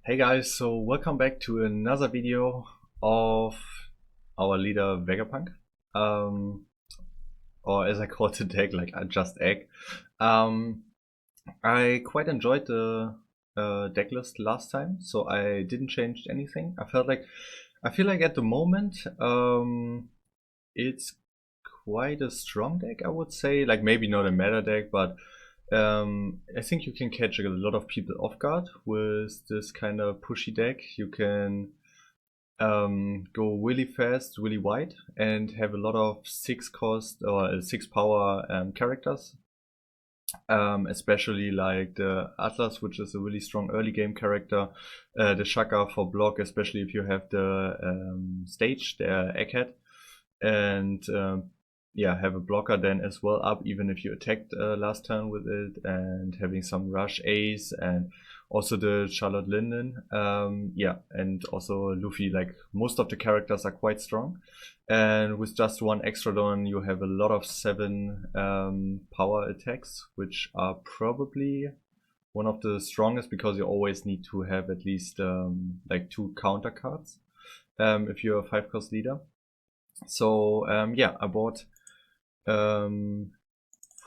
Hey guys, so welcome back to another video of our leader Vegapunk. Um, or as I call it the deck, like just egg. Um, I quite enjoyed the deck list last time, so I didn't change anything. I feel like at the moment, it's quite a strong deck, I would say. Like maybe not a meta deck, but I think you can catch a lot of people off guard with this kind of pushy deck. You can go really fast, really wide, and have a lot of 6 cost or 6 power characters. Especially like the Atlas, which is a really strong early game character. The Shaka for block, especially if you have the stage, the Egghead. And yeah, have a blocker then as well up, even if you attacked last turn with it, and having some rush ace and also the Charlotte Linden. Yeah, and also Luffy, like most of the characters are quite strong. And with just one extra don, you have a lot of 7 power attacks, which are probably one of the strongest because you always need to have at least like 2 counter cards if you're a 5-cost leader. So yeah, I bought 4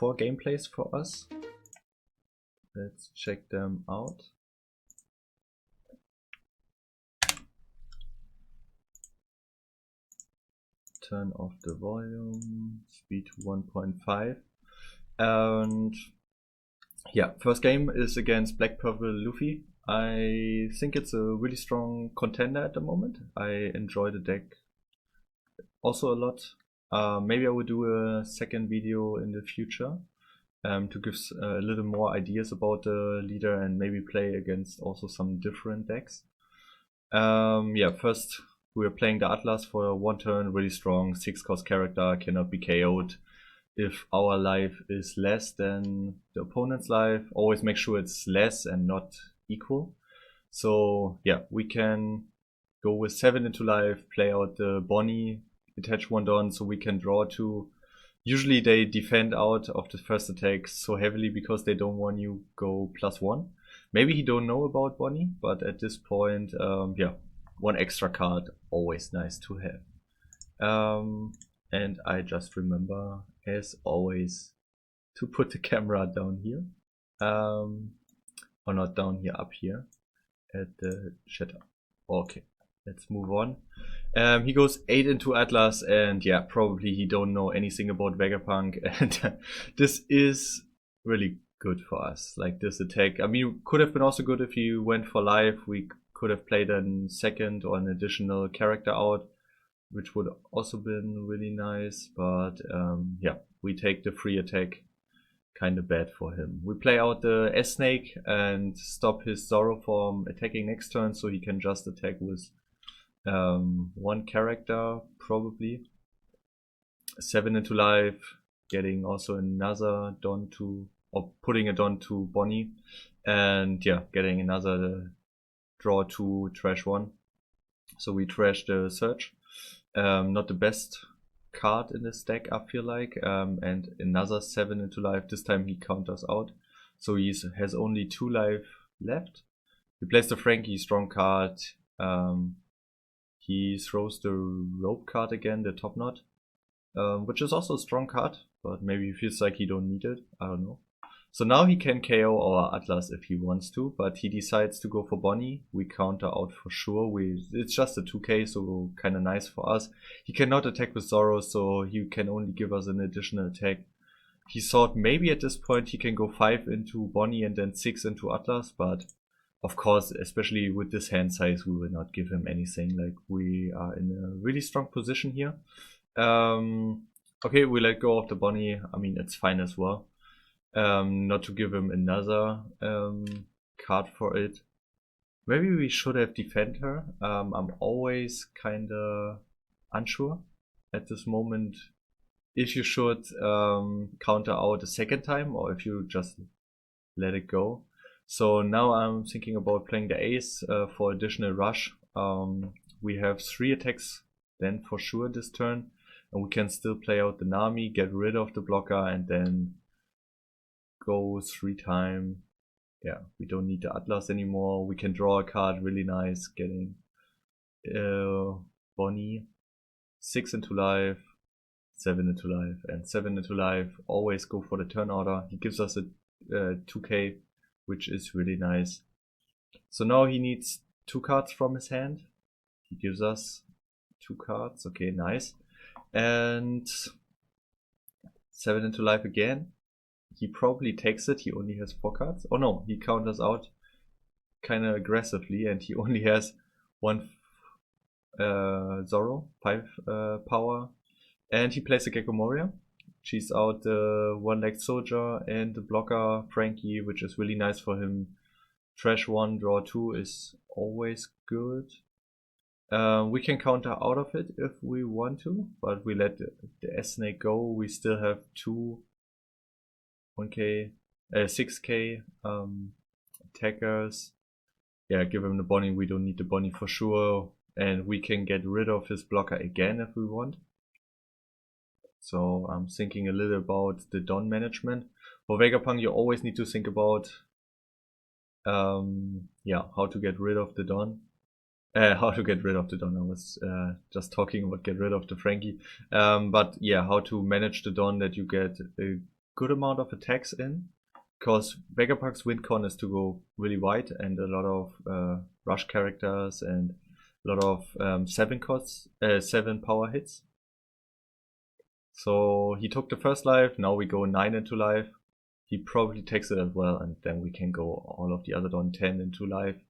gameplays for us. Let's check them out. Turn off the volume, speed to 1.5. And yeah, first game is against Black Purple Luffy. I think it's a really strong contender at the moment. I enjoy the deck also a lot. Maybe I will do a second video in the future to give a little more ideas about the leader and maybe play against also some different decks. Yeah, first we're playing the Atlas for 1 turn, really strong, 6-cost character, cannot be KO'd. If our life is less than the opponent's life, always make sure it's less and not equal. So yeah, we can go with 7 into life, play out the Bonnie, attach 1 Don so we can draw 2. Usually they defend out of the first attack so heavily because they don't want you go +1. Maybe he don't know about Bonnie, but at this point, yeah, 1 extra card, always nice to have. And I just remember, as always, to put the camera down here. Or not down here, up here at the shutter. Okay, let's move on. He goes 8 into Atlas, and yeah, probably he don't know anything about Vegapunk, and this is really good for us. Like this attack, I mean, could have been also good if he went for life. We could have played a second or an additional character out, which would also been really nice. But yeah, we take the free attack. Kind of bad for him. We play out the S-Snake and stop his Zoro from attacking next turn, so he can just attack with 1 character, probably. 7 into life, getting also another Don to, or putting a Don to Bonnie, and yeah, getting another draw 2, trash 1. So we trash the Search. Not the best card in this deck, I feel like, and another 7 into life. This time he counters out, so he has only 2 life left. He plays the Frankie, strong card. He throws the rope card again, the top knot, which is also a strong card, but maybe he feels like he don't need it. I don't know. So now he can KO our Atlas if he wants to, but he decides to go for Bonnie. We counter out for sure. It's just a 2k, so kind of nice for us. He cannot attack with Zoro, so he can only give us an additional attack. He thought maybe at this point he can go 5 into Bonnie and then 6 into Atlas, but of course, especially with this hand size, we will not give him anything. Like, we are in a really strong position here. Okay, we let go of the Bonnie. I mean, it's fine as well. Not to give him another card for it. Maybe we should have defend her. I'm always kinda unsure at this moment if you should counter out a second time or if you just let it go. So now I'm thinking about playing the ace for additional rush. We have 3 attacks then for sure this turn, and we can still play out the Nami, get rid of the blocker, and then go 3 times yeah, we don't need the Atlas anymore. We can draw a card, really nice, getting Bonnie, 6 into life, 7 into life, and 7 into life. Always go for the turn order. He gives us a 2k, which is really nice. So now he needs 2 cards from his hand. He gives us 2 cards. Okay, nice. And 7 into life again. He probably takes it. He only has 4 cards. Oh no, he counters out kind of aggressively, and he only has 1 Zoro, 5 power. And he plays a Gecko Moria. She's out the 1-legged soldier and the blocker Frankie, which is really nice for him. Trash 1, draw 2 is always good. We can counter out of it if we want to, but we let the S-Snake go. We still have 2 1k, 6k attackers. Yeah, give him the Bonnie. We don't need the Bonnie for sure. And we can get rid of his blocker again if we want. So I'm thinking a little about the Don management. For Vegapunk, you always need to think about yeah, how to get rid of the Don. How to get rid of the Don. I was just talking about get rid of the Frankie. But yeah, how to manage the Don that you get a good amount of attacks in. Because Vegapunk's win con is to go really wide and a lot of rush characters and a lot of 7 power hits. So he took the first life, now we go 9 into life. He probably takes it as well, and then we can go all of the other Don 10 into life.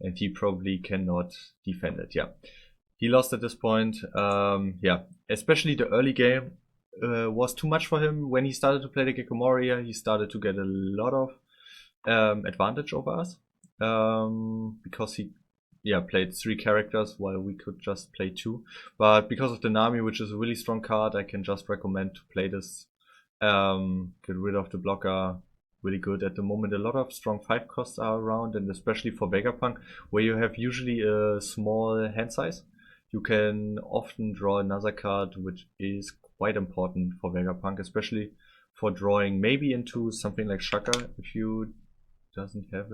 And he probably cannot defend it, yeah. He lost at this point, yeah. Especially the early game was too much for him. When he started to play the Gecko Moria, he started to get a lot of advantage over us. Because he played 3 characters while we could just play 2. But because of the Nami, which is a really strong card, I can just recommend to play this. Get rid of the blocker, really good at the moment. A lot of strong 5 costs are around, and especially for Vegapunk, where you have usually a small hand size, you can often draw another card, which is quite important for Vegapunk, especially for drawing maybe into something like Shaka if you don't have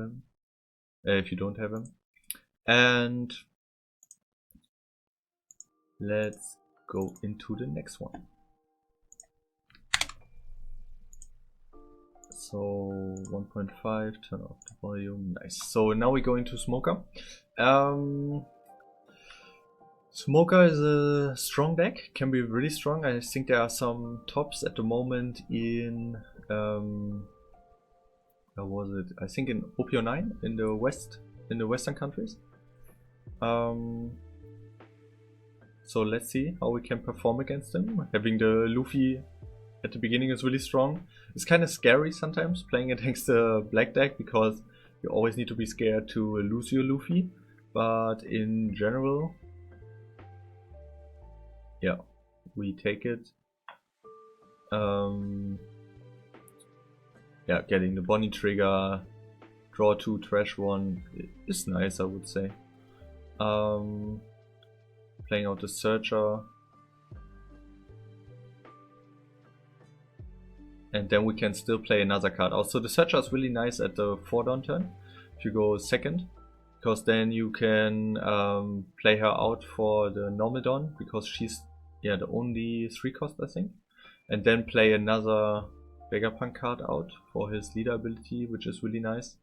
him. And let's go into the next one. So 1.5, turn off the volume, nice. So now we go into Smoker. Smoker is a strong deck, can be really strong. I think there are some tops at the moment in, where was it? I think in OP09 in the West, in the Western countries. So let's see how we can perform against them. Having the Luffy at the beginning is really strong. It's kind of scary sometimes playing against the black deck because you always need to be scared to lose your Luffy. But in general, yeah, we take it. Yeah, getting the Bonnie trigger, draw 2, trash 1 is nice, I would say. Playing out the Searcher. And then we can still play another card. Also, the Searcher is really nice at the 4 Don turn, if you go second. Because then you can play her out for the normal Don, because she's the only 3 cost, I think. And then play another Vegapunk card out for his leader ability, which is really nice.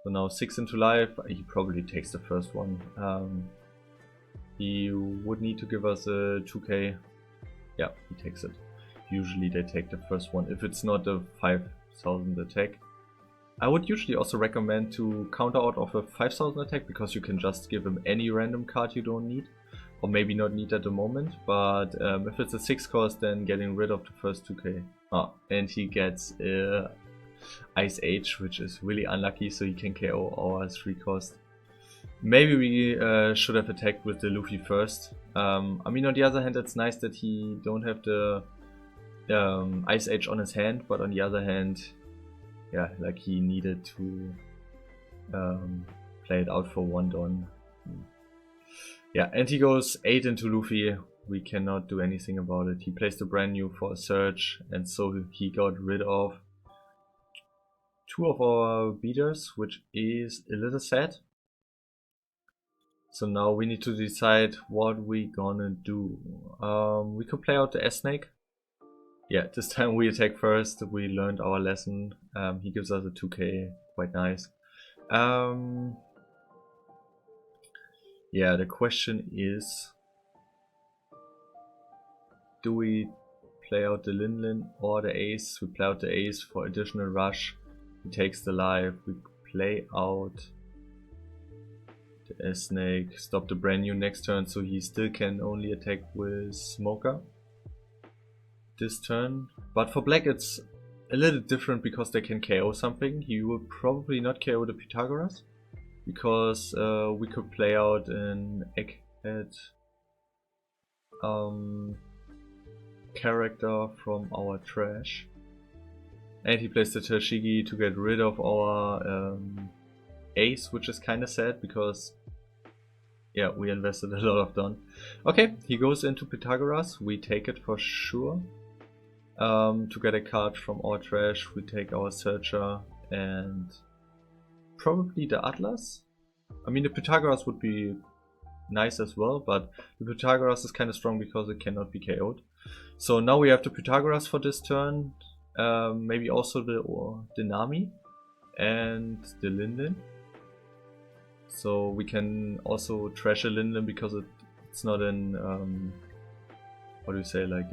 So now 6 into life, he probably takes the first one. He would need to give us a 2k. Yeah, he takes it. Usually they take the first one if it's not a 5000 attack. I would usually also recommend to counter out of a 5000 attack, because you can just give him any random card you don't need, or maybe not need at the moment. But if it's a 6 cost, then getting rid of the first 2k. And he gets Ice Age, which is really unlucky, so he can KO our 3 cost. Maybe we should have attacked with the Luffy first. I mean, on the other hand, it's nice that he don't have the Ice Age on his hand, but on the other hand, yeah, like he needed to play it out for 1 Don. Yeah, and he goes 8 into Luffy. We cannot do anything about it. He plays the brand new for a search, and so he got rid of two of our beaters, which is a little sad. So now we need to decide what we gonna do. We could play out the S-Snake. Yeah, this time we attack first. We learned our lesson. He gives us a 2k, quite nice. Yeah, the question is, do we play out the Lin or the Ace? We play out the Ace for additional rush. He takes the life. We play out the S-Snake, stop the brand new next turn, so he still can only attack with Smoker this turn. But for black it's a little different because they can KO something. He will probably not KO the Pythagoras because we could play out an Egghead character from our trash, and he plays the Tashigi to get rid of our Ace, which is kinda sad because yeah, we invested a lot of Don. Okay, he goes into Pythagoras, we take it for sure. To get a card from our trash, we take our Searcher and probably the Atlas. I mean, the Pythagoras would be nice as well, but the Pythagoras is kind of strong because it cannot be KO'd. So now we have the Pythagoras for this turn, maybe also the Nami and the Lin. So we can also trash a Lin because it's not an what do you say, like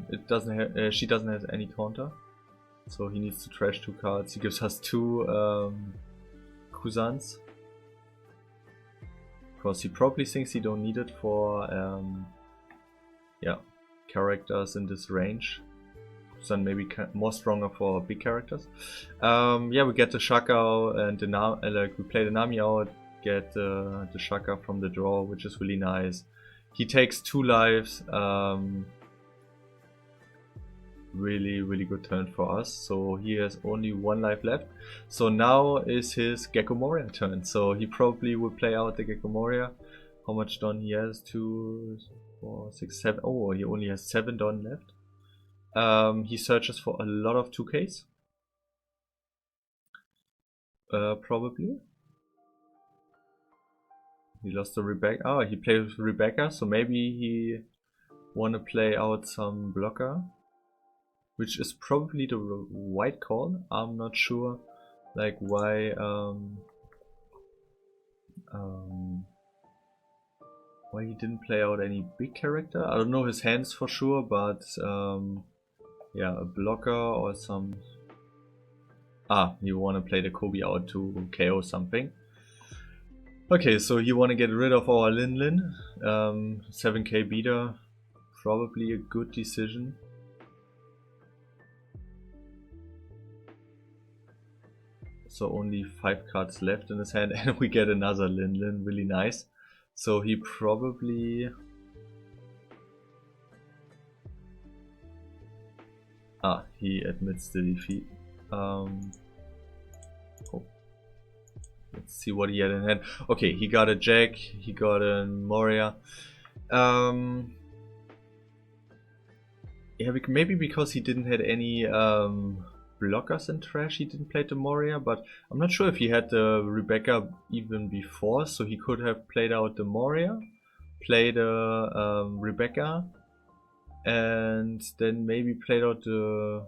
it doesn't have, she doesn't have any counter, so he needs to trash 2 cards. He gives us 2 Kuzans because he probably thinks he don't need it for yeah, characters in this range. Kuzan maybe more stronger for big characters. Yeah, we get the Shaka and the like we play the Nami out, get the Shaka from the draw, which is really nice. He takes 2 lives. Really good turn for us. So he has only 1 life left. So now is his Gecko Moria turn. So he probably will play out the Gecko Moria. How much Don he has? 2, 4, 6, 7. Oh, he only has 7 Don left. He searches for a lot of 2Ks. Probably. He lost the Rebecca. Oh, he played with Rebecca, so maybe he wanna play out some blocker, which is probably the right call. I'm not sure, like why why he didn't play out any big character. I don't know his hands for sure, but yeah, a blocker or some. You wanna play the Kobe out to KO something. Okay, so you want to get rid of our Lin. 7k beater, probably a good decision. So only 5 cards left in his hand and we get another Lin, really nice. So he probably... he admits the defeat. Let's see what he had in hand. Okay, he got a Jack, he got a Moria. Yeah, maybe because he didn't have any blockers in trash, he didn't play the Moria, but I'm not sure if he had the Rebecca even before, so he could have played out the Moria, played the Rebecca, and then maybe played out the...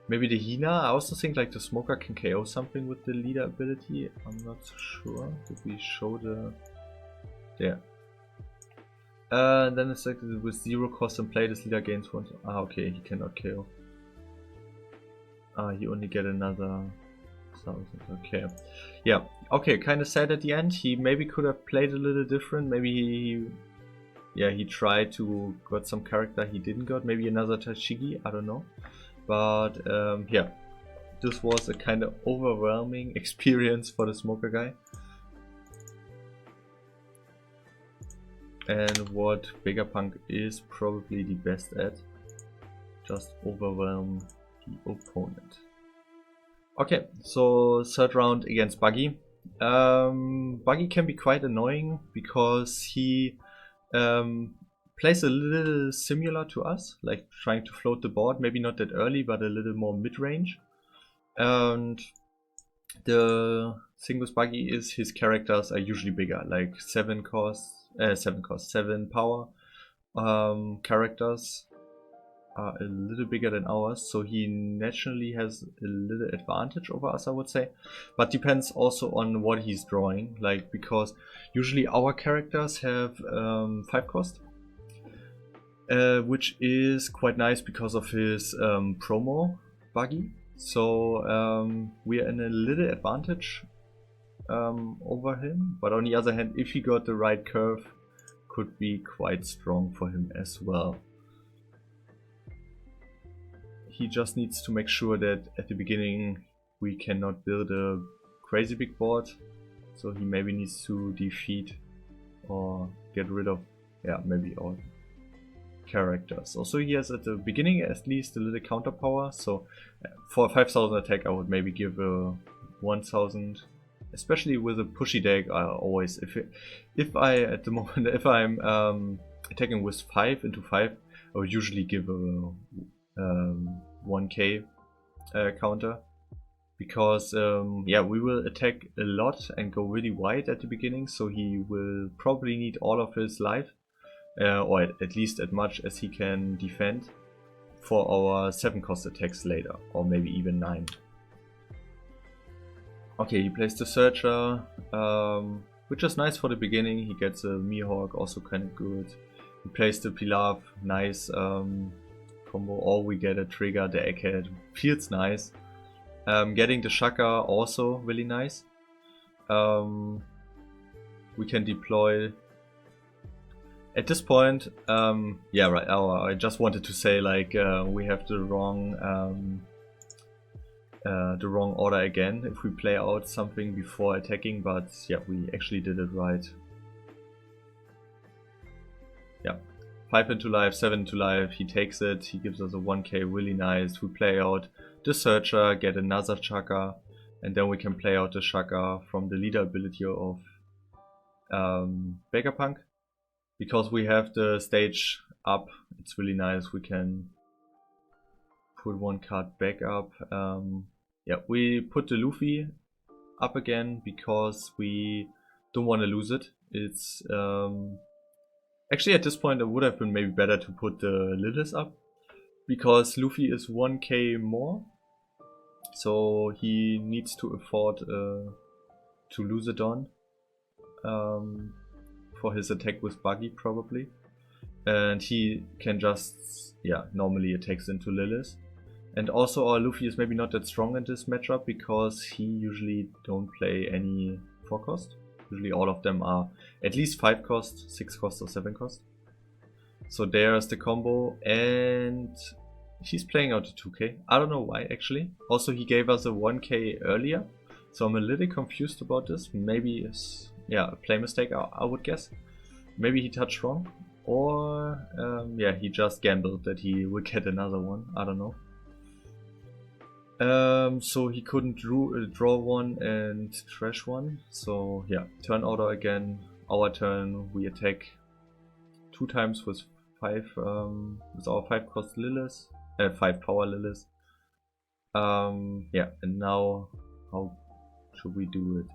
maybe the Hina. I also think like the Smoker can KO something with the leader ability. I'm not sure. Did we show the... There. Then it's like with 0 cost and play this leader gains 1. Okay, he cannot KO. He only get another 1000. Okay. Yeah. Okay, kind of sad at the end. He maybe could have played a little different. Maybe he tried to got some character he didn't got. Maybe another Tashigi. I don't know. But yeah, this was a kind of overwhelming experience for the Smoker guy. And what Vegapunk is probably the best at, just overwhelm the opponent. Okay, so 3rd round against Buggy. Buggy can be quite annoying because he plays a little similar to us, like trying to float the board, maybe not that early, but a little more mid-range. And the thing with Buggy is his characters are usually bigger, like 7 power characters are a little bigger than ours, so he naturally has a little advantage over us, I would say. But depends also on what he's drawing, like, because usually our characters have 5 cost, which is quite nice because of his promo Buggy. So we are in a little advantage over him, but on the other hand, if he got the right curve, could be quite strong for him as well. He just needs to make sure that at the beginning we cannot build a crazy big board, so he maybe needs to defeat or get rid of, yeah, maybe all characters. Also, he has at the beginning at least a little counter power, so for a 5000 attack I would maybe give a 1000, especially with a pushy deck. I always, if I at the moment, if I'm attacking with 5 into 5, I would usually give a 1k counter, because yeah, we will attack a lot and go really wide at the beginning, so he will probably need all of his life, or at least as much as he can defend for our 7 cost attacks later, or maybe even 9. Okay, he plays the Searcher, which is nice for the beginning. He gets a Mihawk, also kind of good. He plays the Pilaf, nice combo, or we get a Trigger, the Egghead, feels nice. Getting the Shaka, also really nice. We can deploy at this point, yeah, right. I just wanted to say, like, we have the wrong order again if we play out something before attacking, but yeah, we actually did it right. Yeah, 5 into life, 7 into life, he takes it, he gives us a 1k, really nice. We play out the Searcher, get another Shaka, and then we can play out the Shaka from the leader ability of Vegapunk. Because we have the stage up, it's really nice. We can put 1 card back up. Yeah, we put the Luffy up again because we don't want to lose it. It's actually at this point it would have been maybe better to put the Lilith up, because Luffy is 1k more, so he needs to afford to lose it on. For his attack with Buggy probably, and he can just, yeah, normally attacks into Lilith. And also our Luffy is maybe not that strong in this matchup because he usually don't play any 4 cost. Usually all of them are at least 5 cost, 6 cost or 7 cost. So there's the combo, and he's playing out the 2k. I don't know why actually. Also he gave us a 1k earlier, so I'm a little confused about this. Maybe it's, yeah, a play mistake, I would guess. Maybe he touched wrong, or yeah, he just gambled that he would get another one. I don't know. So he couldn't draw one and trash one. So yeah, turn order again. Our turn. We attack 2 times with 5 with our 5 cost Lilith, 5 power Lilith. Yeah, and now how should we do it?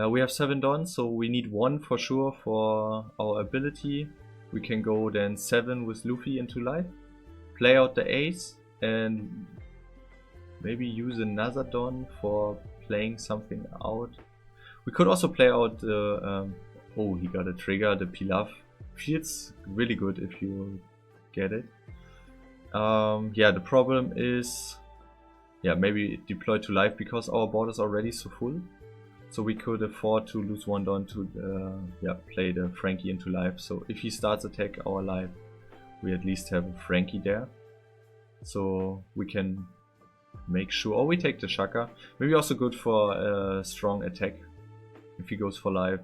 We have 7 dons, so we need 1 for sure for our ability. We can go then 7 with Luffy into life, play out the ace, and maybe use another don for playing something out. We could also play out the, oh, he got a trigger, the Pilaf. Feels really good if you get it. Yeah, the problem is, yeah, maybe deploy to life because our board is already so full. So we could afford to lose 1 don to yeah, play the Frankie into life. So if he starts attack our life, we at least have a Frankie there. So we can make sure, or we take the Shaka. Maybe also good for a strong attack. If he goes for life,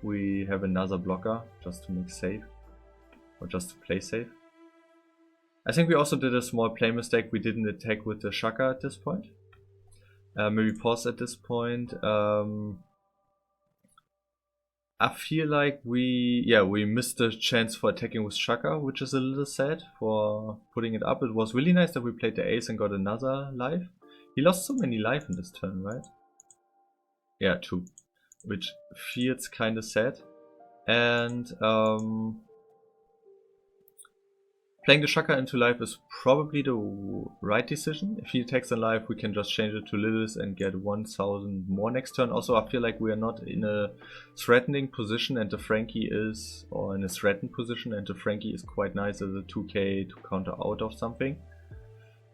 we have another blocker just to make safe, or just to play safe. I think we also did a small play mistake. We didn't attack with the Shaka at this point. Maybe pause at this point. I feel like we missed the chance for attacking with Shaka, which is a little sad for putting it up. It was really nice that we played the ace and got another life. He lost so many life in this turn, right? Yeah, 2. Which feels kinda sad. And playing the Shaka into life is probably the right decision. If he attacks in life, we can just change it to Lilith and get 1000 more next turn. Also, I feel like we are not in a threatening position and the Frankie is, or in a threatened position, and the Frankie is quite nice as a 2k to counter out of something.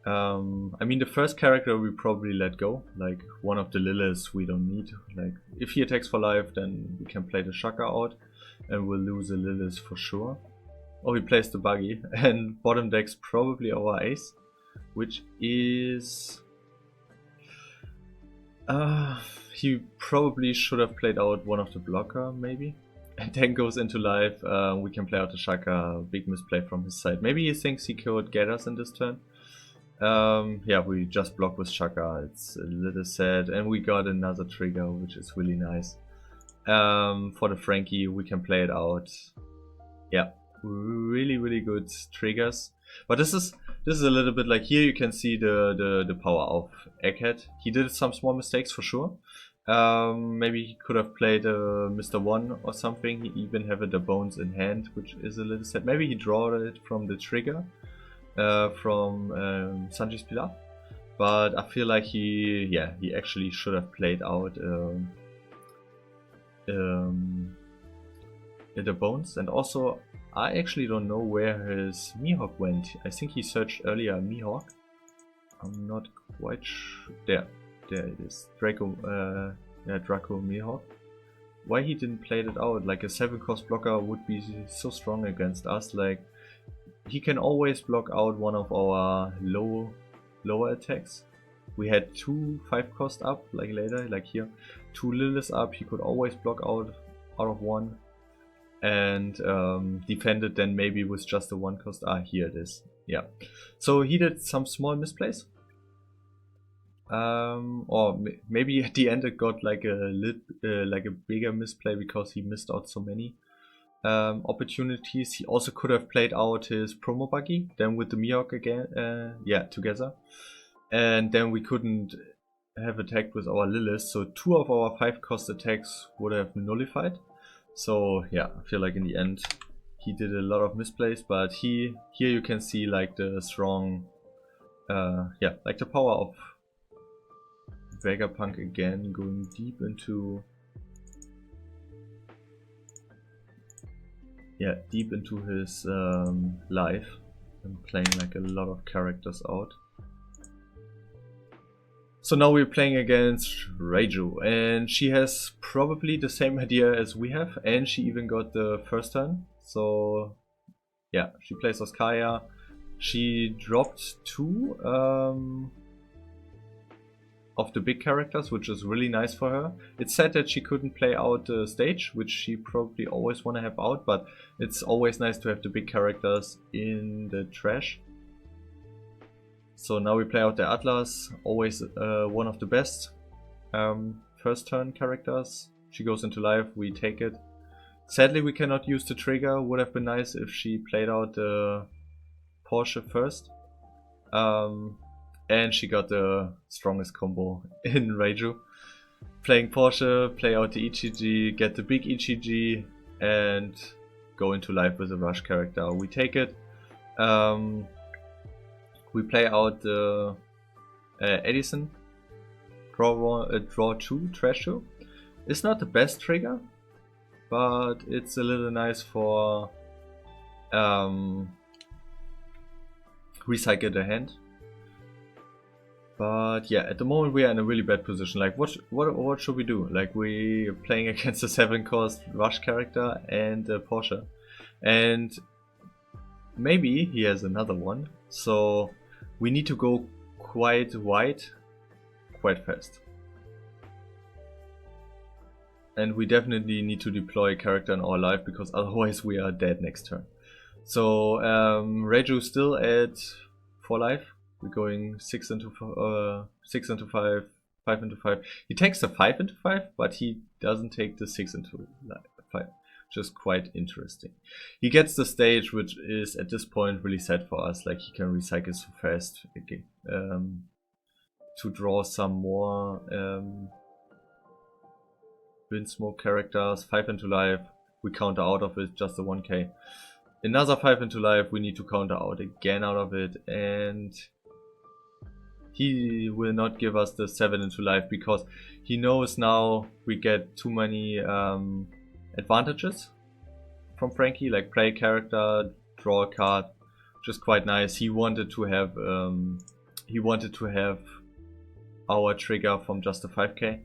I mean, the first character we probably let go, like one of the Liliths we don't need. Like, if he attacks for life, then we can play the Shaka out and we'll lose a Lilith for sure. Oh, he plays the Buggy, and bottom deck's probably our ace, which is... he probably should have played out one of the blocker, maybe. And then goes into life, we can play out the Shaka, big misplay from his side. Maybe he thinks he could get us in this turn. Yeah, we just block with Shaka, it's a little sad, and we got another trigger, which is really nice. For the Frankie, we can play it out. Yeah. Really good triggers, but this is a little bit like, here you can see the power of Egghead. He did some small mistakes for sure. Maybe he could have played Mr. 1 or something. He even have the bones in hand, which is a little sad. Maybe he draw it from the trigger from Sanji's Pilar, but I feel like he actually should have played out the bones. And also, I actually don't know where his Mihawk went. I think he searched earlier Mihawk. I'm not quite sure. There it is. Draco Mihawk. Why he didn't play it out? Like, a 7-cost blocker would be so strong against us. Like, he can always block out one of our lower attacks. We had 2 5-cost up, like later, like here. 2 Liliths up, he could always block out of 1. And defended then maybe with just a 1-cost. Here it is. Yeah. So he did some small misplays. Or maybe at the end it got like a bigger misplay because he missed out so many opportunities. He also could have played out his promo Buggy, then with the Mihawk again, together. And then we couldn't have attacked with our Lilith, so 2 of our 5-cost attacks would have nullified. So yeah, I feel like in the end he did a lot of misplays, but here you can see like the strong, like the power of Vegapunk again, going deep into his life and playing like a lot of characters out. So now we're playing against Reiju, and she has probably the same idea as we have, and she even got the first turn. So yeah, she plays Oskaya. She dropped 2 of the big characters, which is really nice for her. It's sad that she couldn't play out the stage, which she probably always want to have out, but it's always nice to have the big characters in the trash. So now we play out the Atlas, always one of the best first turn characters. She goes into life, we take it. Sadly we cannot use the trigger, would have been nice if she played out the Porsche first. And she got the strongest combo in Reiju. Playing Porsche, play out the Ichiji, get the big Ichiji, and go into life with a rush character. We take it. We play out the Edison, draw 2, trash 2. It's not the best trigger, but it's a little nice for recycle the hand. But yeah, at the moment we are in a really bad position. Like, what should we do? Like, we are playing against a 7-cost rush character and a Porsche, and maybe he has another one. So we need to go quite wide, quite fast. And we definitely need to deploy a character in our life, because otherwise we are dead next turn. So Reiju still at 4 life. We're going 6 into 5, 5 into 5. He takes the 5 into 5, but he doesn't take the 6 into 5, which is quite interesting. He gets the stage, which is at this point really sad for us, like he can recycle so fast again, to draw some more Windsmoke characters. 5 into life, we counter out of it, just a 1k. Another 5 into life, we need to counter out again out of it, and he will not give us the 7 into life because he knows now we get too many advantages from Frankie, like play a character, draw a card, which is quite nice. He wanted to have our trigger from just a 5k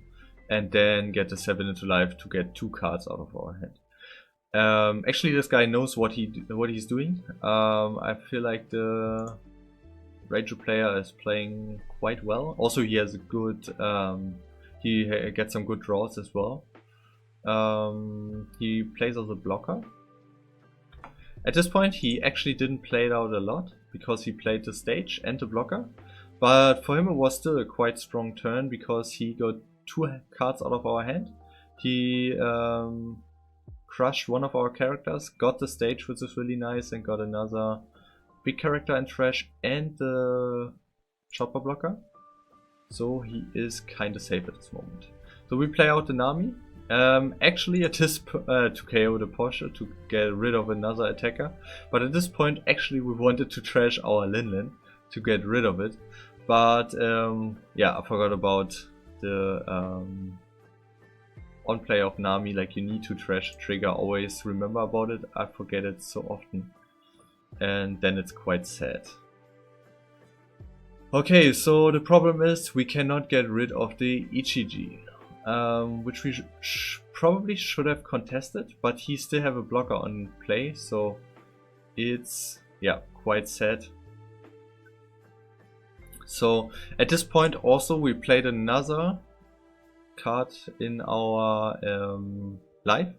and then get the 7 into life to get 2 cards out of our hand. Actually, this guy knows what he's doing. I feel like the Reiju player is playing quite well. Also, he has a good, he gets some good draws as well. He plays as a blocker. At this point, he actually didn't play it out a lot because he played the stage and the blocker. But for him, it was still a quite strong turn because he got 2 cards out of our hand. He crushed one of our characters, got the stage, which is really nice, and got another big character in trash and the chopper blocker. So he is kind of safe at this moment. So we play out the Nami. Actually at this to KO the Porsche to get rid of another attacker, but at this point actually we wanted to trash our Lin to get rid of it, but yeah, I forgot about the on play of Nami. Like, you need to trash a trigger, always remember about it. I forget it so often, and then it's quite sad. Okay, so the problem is we cannot get rid of the Ichiji. Which we probably should have contested, but he still have a blocker on play, so it's, yeah, quite sad. So at this point also we played another card in our life,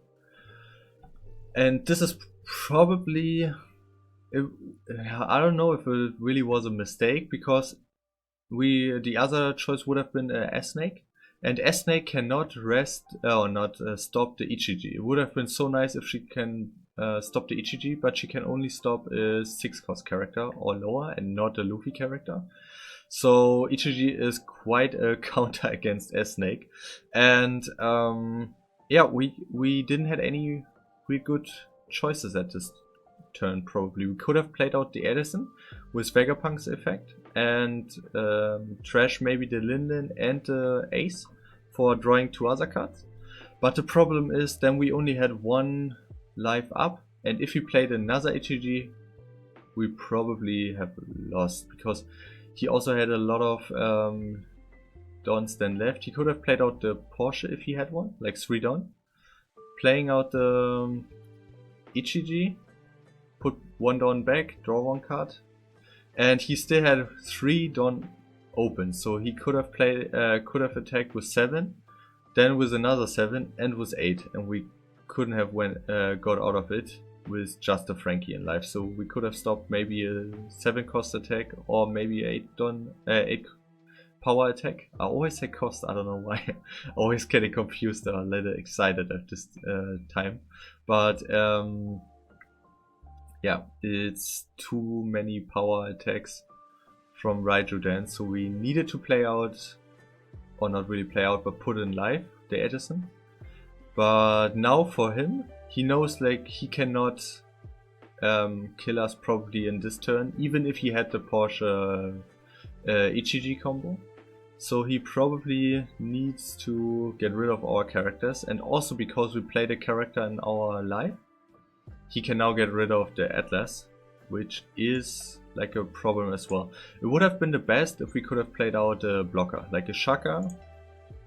and this is probably, I don't know if it really was a mistake, because the other choice would have been S-Snake. And S-Snake cannot rest or not stop the Ichiji. It would have been so nice if she can stop the Ichiji, but she can only stop a 6-cost character or lower and not a Luffy character. So Ichiji is quite a counter against S-Snake. And yeah, we didn't have any really good choices at this turn probably. We could have played out the Edison with Vegapunk's effect and trash maybe the Lin and the Ace for drawing 2 other cards. But the problem is then we only had 1 life up, and if he played another Ichiji we probably have lost, because he also had a lot of Dons then left. He could have played out the Porsche if he had one, like 3 Don. Playing out the Ichiji, put 1 Don back, draw 1 card. And he still had 3 Don open, so he could have attacked with 7, then with another 7, and with 8, and we couldn't have got out of it with just a Frankie in life. So we could have stopped maybe a 7-cost attack or maybe 8 power attack. I always say cost, I don't know why. I always getting confused or a little excited at this time, but yeah, it's too many power attacks from Reiju then, so we needed to play out, or not really play out, but put in live the Edison. But now for him, he knows like he cannot kill us probably in this turn, even if he had the Porsche Ichiji combo. So he probably needs to get rid of our characters, and also because we played a character in our live, he can now get rid of the Atlas, which is like a problem as well. It would have been the best if we could have played out a blocker, like a Shaka,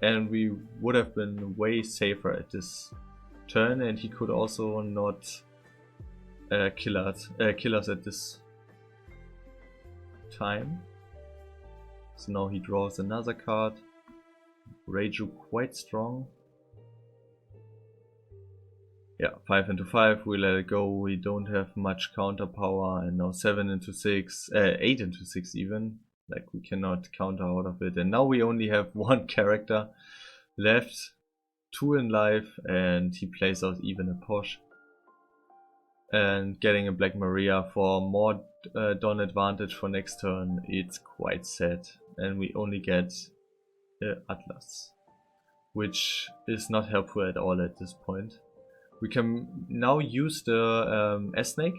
and we would have been way safer at this turn, and he could also not kill us at this time. So now he draws another card. Reiju quite strong. Yeah, 5 into 5, we let it go. We don't have much counter power, and now 7 into 6, 8 into 6 even. Like, we cannot counter out of it. And now we only have 1 character left 2 in life, and he plays out even a Porsche. And getting a Black Maria for more Dawn advantage for next turn, it's quite sad. And we only get Atlas, which is not helpful at all at this point. We can now use the S-Snake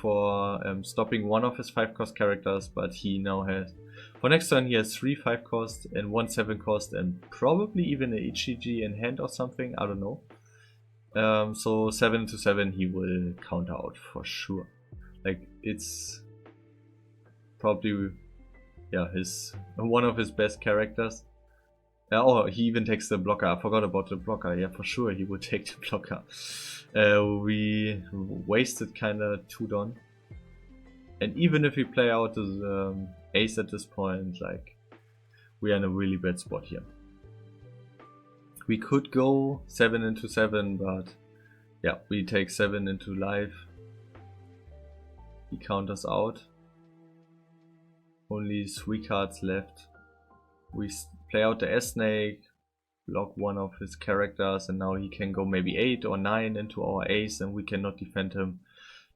for stopping one of his 5-cost characters, but he now has, for next turn he has 3 5-cost and 1 7-cost and probably even an HCG in hand or something, I don't know. So 7 to 7 he will counter out for sure. Like, it's probably, yeah, one of his best characters. Oh, he even takes the blocker. I forgot about the blocker. Yeah, for sure he would take the blocker. We wasted kinda 2 Dawn. And even if we play out the ace at this point, like, we are in a really bad spot here. We could go 7 into 7, but yeah, we take 7 into life. He counters out. Only 3 cards left. We play out the S-Snake, block one of his characters, and now he can go maybe 8 or 9 into our ace and we cannot defend him.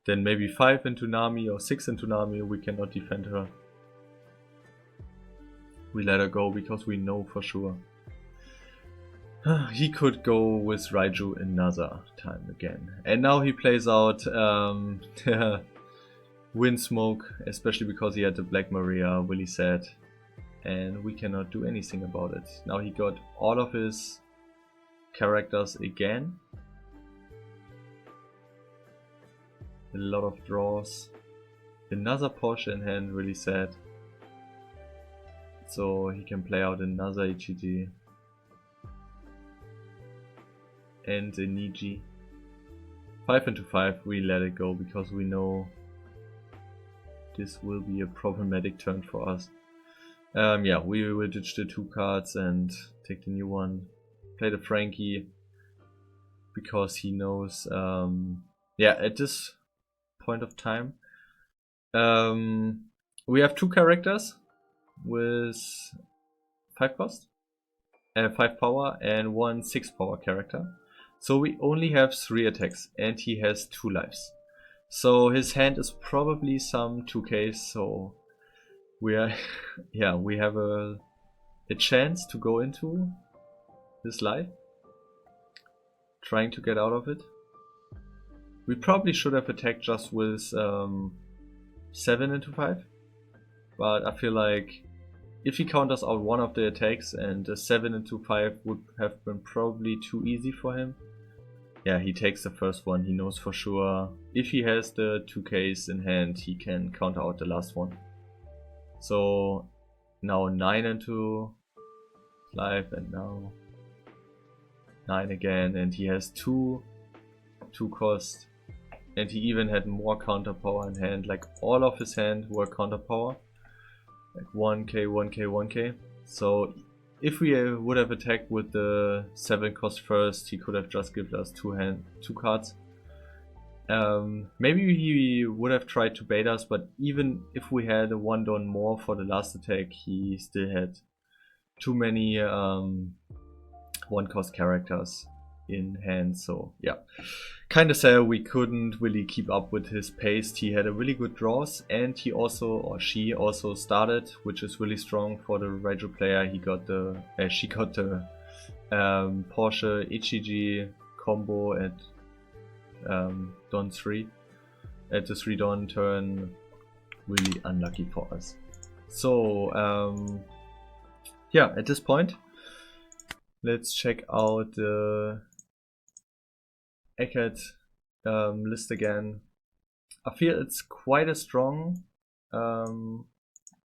Then maybe 5 into Nami or 6 into Nami, we cannot defend her. We let her go because we know for sure. He could go with Reiju another time again. And now he plays out Wind Smoke, especially because he had the Black Maria, really sad. And we cannot do anything about it. Now he got all of his characters again. A lot of draws. Another Porsche in hand, really sad. So he can play out another HGG. And a Niji. 5 into 5, we let it go because we know this will be a problematic turn for us. Yeah, we will ditch the 2 cards and take the new one. Play the Frankie because he knows, yeah, at this point of time, we have 2 characters with 5 cost, 5 power, and 1 6 power character. So we only have 3 attacks, and he has 2 lives. So his hand is probably some 2Ks. So we are, yeah, we have a chance to go into this life, trying to get out of it. We probably should have attacked just with 7 into 5, but I feel like if he counters out one of the attacks and a 7 into 5 would have been probably too easy for him. Yeah, he takes the first one. He knows for sure if he has the 2Ks in hand, he can counter out the last one. So now 9 into life and now 9 again, and he has 2 cost, and he even had more counter power in hand. Like, all of his hand were counter power, like 1k, 1k, 1k. So if we would have attacked with the 7 cost first, he could have just given us 2 cards. Maybe he would have tried to bait us, but even if we had a 1 Dawn more for the last attack, he still had too many 1 cost characters in hand. So yeah, kinda sad we couldn't really keep up with his pace. He had a really good draws, and he also, or she also started, which is really strong for the Reiju player. He got the, she got the Porsche HGG combo at Dawn 3 at the 3 Dawn turn. Really unlucky for us. So yeah, at this point, let's check out the Eckert list again. I feel it's quite a strong,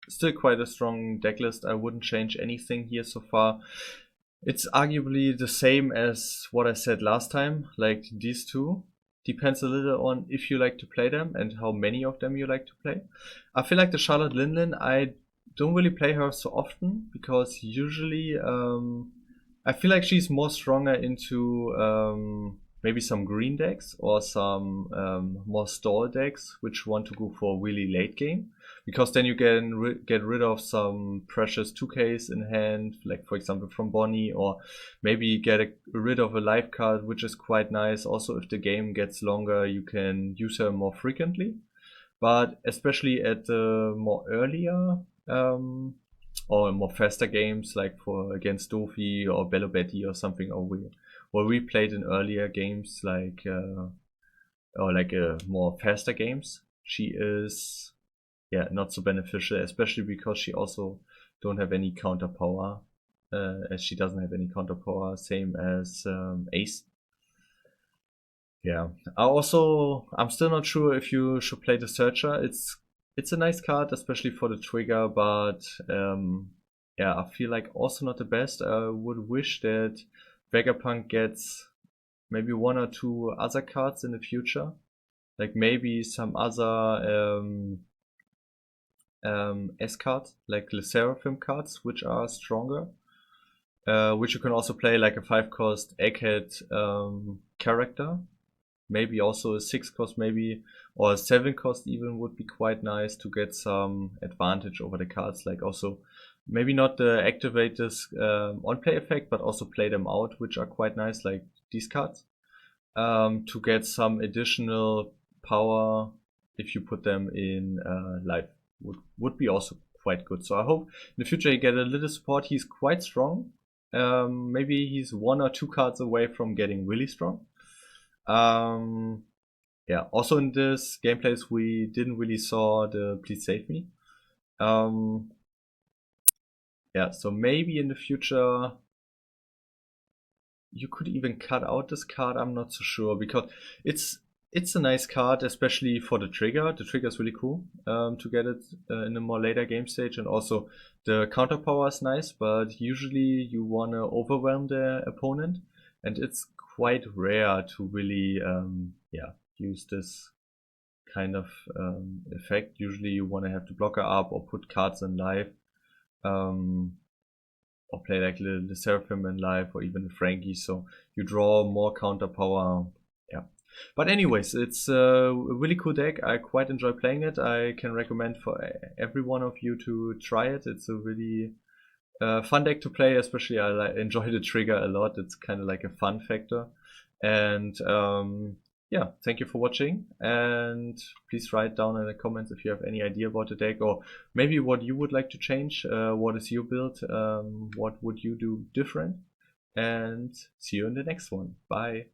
still quite a strong deck list. I wouldn't change anything here so far. It's arguably the same as what I said last time, like these two. Depends a little on if you like to play them and how many of them you like to play. I feel like the Charlotte Linlin, I don't really play her so often because usually I feel like she's more stronger into maybe some green decks or some more stall decks which want to go for really late game. because then you can get rid of some precious 2Ks in hand, like for example from Bonnie, or maybe get rid of a life card, which is quite nice. Also, if the game gets longer, you can use her more frequently. But especially at the more earlier or more faster games, like for against Dofi or Bello Betty or something, or we played in earlier games like or like more faster games, she is not so beneficial, especially because she also don't have any counter power, as she doesn't have any counter power, same as Ace. Yeah. I'm still not sure if you should play the Searcher. It's a nice card, especially for the trigger, but I feel like also not the best. I would wish that Vegapunk gets maybe one or two other cards in the future, like maybe some other S cards, like the Seraphim cards, which are stronger, which you can also play like a 5-cost Egghead character. Maybe also a 6-cost, maybe, or a 7-cost even would be quite nice to get some advantage over the cards. Like also, maybe not activate this on-play effect, but also play them out, which are quite nice, like these cards, to get some additional power if you put them in live. Would be also quite good. So I hope in the future you get a little support. He's quite strong. Maybe he's 1 or 2 cards away from getting really strong. Also in this gameplays we didn't really saw the Please Save Me. So maybe in the future you could even cut out this card. I'm not so sure, because it's a nice card, especially for the trigger. The trigger is really cool to get it in a more later game stage, and also the counter power is nice, but usually you want to overwhelm the opponent, and it's quite rare to really use this kind of effect. Usually you want to have the blocker up or put cards in live, or play like the Seraphim in live, or even the Frankie, so you draw more counter power. But anyways, it's a really cool deck. I quite enjoy playing it. I can recommend for every one of you to try it. It's a really fun deck to play, especially I enjoy the trigger a lot. It's kind of like a fun factor. And thank you for watching, and please write down in the comments if you have any idea about the deck, or maybe what you would like to change. What is your build? What would you do different? And see you in the next one. Bye.